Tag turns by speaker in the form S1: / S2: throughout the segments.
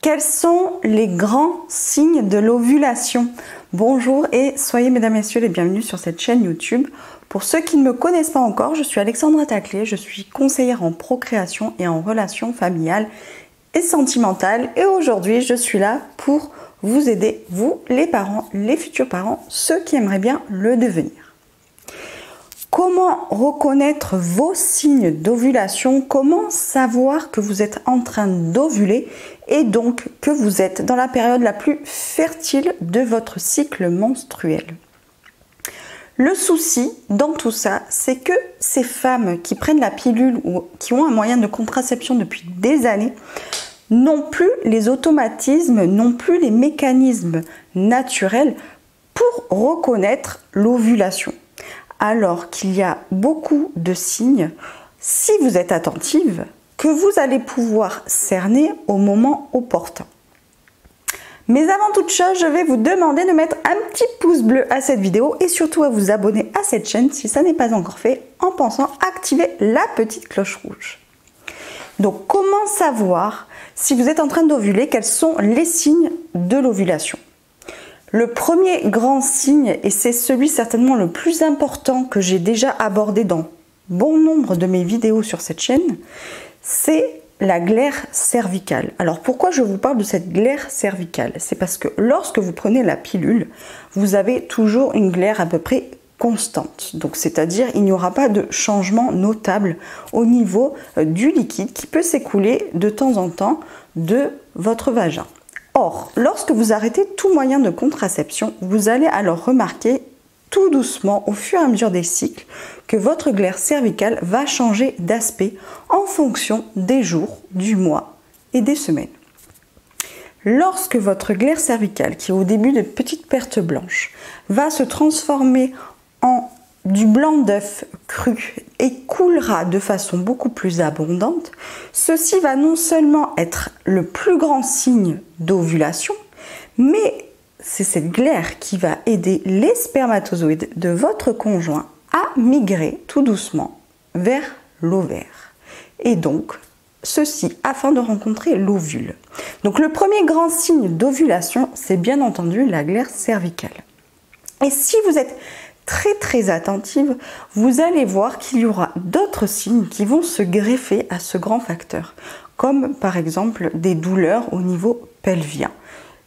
S1: Quels sont les grands signes de l'ovulation? Bonjour et soyez mesdames et messieurs les bienvenus sur cette chaîne YouTube. Pour ceux qui ne me connaissent pas encore, je suis Alexandra Taclé, je suis conseillère en procréation et en relations familiales et sentimentales. Et aujourd'hui, je suis là pour vous aider, vous les parents, les futurs parents, ceux qui aimeraient bien le devenir. Comment reconnaître vos signes d'ovulation? Comment savoir que vous êtes en train d'ovuler et donc que vous êtes dans la période la plus fertile de votre cycle menstruel? Le souci dans tout ça, c'est que ces femmes qui prennent la pilule ou qui ont un moyen de contraception depuis des années n'ont plus les automatismes, n'ont plus les mécanismes naturels pour reconnaître l'ovulation. Alors qu'il y a beaucoup de signes, si vous êtes attentive, que vous allez pouvoir cerner au moment opportun. Mais avant toute chose, je vais vous demander de mettre un petit pouce bleu à cette vidéo et surtout à vous abonner à cette chaîne si ça n'est pas encore fait en pensant activer la petite cloche rouge. Donc comment savoir si vous êtes en train d'ovuler, quels sont les signes de l'ovulation? Le premier grand signe, et c'est celui certainement le plus important que j'ai déjà abordé dans bon nombre de mes vidéos sur cette chaîne, c'est la glaire cervicale. Alors pourquoi je vous parle de cette glaire cervicale? C'est parce que lorsque vous prenez la pilule, vous avez toujours une glaire à peu près constante. Donc c'est-à-dire il n'y aura pas de changement notable au niveau du liquide qui peut s'écouler de temps en temps de votre vagin. Or, lorsque vous arrêtez tout moyen de contraception, vous allez alors remarquer tout doucement, au fur et à mesure des cycles, que votre glaire cervicale va changer d'aspect en fonction des jours, du mois et des semaines. Lorsque votre glaire cervicale, qui est au début de petites pertes blanches, va se transformer en du blanc d'œuf cru et coulera de façon beaucoup plus abondante, ceci va non seulement être le plus grand signe d'ovulation, mais c'est cette glaire qui va aider les spermatozoïdes de votre conjoint à migrer tout doucement vers l'ovaire. Et donc, ceci afin de rencontrer l'ovule. Donc le premier grand signe d'ovulation, c'est bien entendu la glaire cervicale. Et si vous êtes très attentive, vous allez voir qu'il y aura d'autres signes qui vont se greffer à ce grand facteur, comme par exemple des douleurs au niveau pelvien.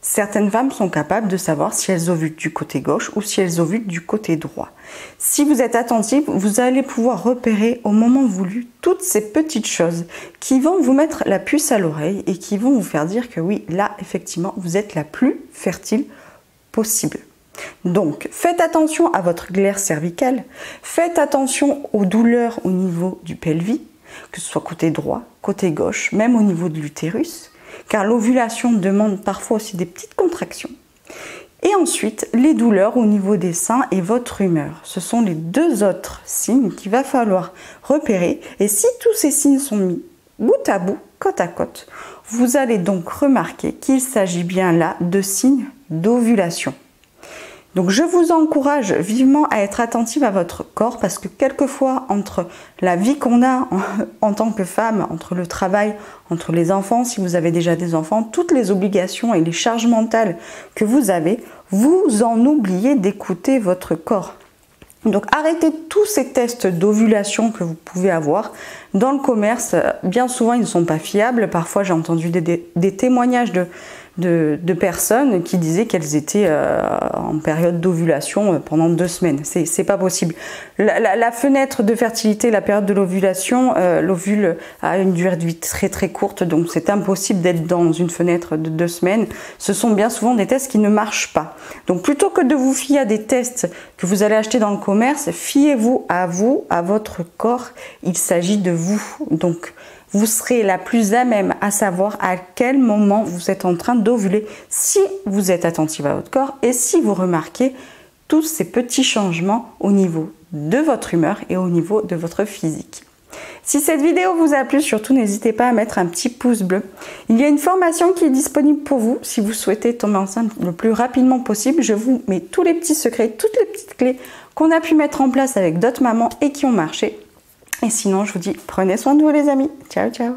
S1: Certaines femmes sont capables de savoir si elles ovulent du côté gauche ou si elles ovulent du côté droit. Si vous êtes attentive, vous allez pouvoir repérer au moment voulu toutes ces petites choses qui vont vous mettre la puce à l'oreille et qui vont vous faire dire que oui, là, effectivement, vous êtes la plus fertile possible. Donc, faites attention à votre glaire cervicale, faites attention aux douleurs au niveau du pelvis, que ce soit côté droit, côté gauche, même au niveau de l'utérus, car l'ovulation demande parfois aussi des petites contractions. Et ensuite, les douleurs au niveau des seins et votre humeur. Ce sont les deux autres signes qu'il va falloir repérer. Et si tous ces signes sont mis bout à bout, côte à côte, vous allez donc remarquer qu'il s'agit bien là de signes d'ovulation. Donc je vous encourage vivement à être attentive à votre corps parce que quelquefois entre la vie qu'on a en tant que femme, entre le travail, entre les enfants, si vous avez déjà des enfants, toutes les obligations et les charges mentales que vous avez, vous en oubliez d'écouter votre corps. Donc arrêtez tous ces tests d'ovulation que vous pouvez avoir. Dans le commerce, bien souvent ils ne sont pas fiables. Parfois j'ai entendu des témoignages de personnes qui disaient qu'elles étaient en période d'ovulation pendant 2 semaines. C'est pas possible. La fenêtre de fertilité, la période de l'ovulation, l'ovule a une durée de vie très courte, donc c'est impossible d'être dans une fenêtre de 2 semaines. Ce sont bien souvent des tests qui ne marchent pas. Donc plutôt que de vous fier à des tests que vous allez acheter dans le commerce, fiez-vous, à votre corps. Il s'agit de vous. Donc vous serez la plus à même à savoir à quel moment vous êtes en train d'ovuler si vous êtes attentive à votre corps et si vous remarquez tous ces petits changements au niveau de votre humeur et au niveau de votre physique. Si cette vidéo vous a plu, surtout n'hésitez pas à mettre un petit pouce bleu. Il y a une formation qui est disponible pour vous si vous souhaitez tomber enceinte le plus rapidement possible. Je vous mets tous les petits secrets, toutes les petites clés qu'on a pu mettre en place avec d'autres mamans et qui ont marché. Et sinon, je vous dis, prenez soin de vous les amis. Ciao, ciao.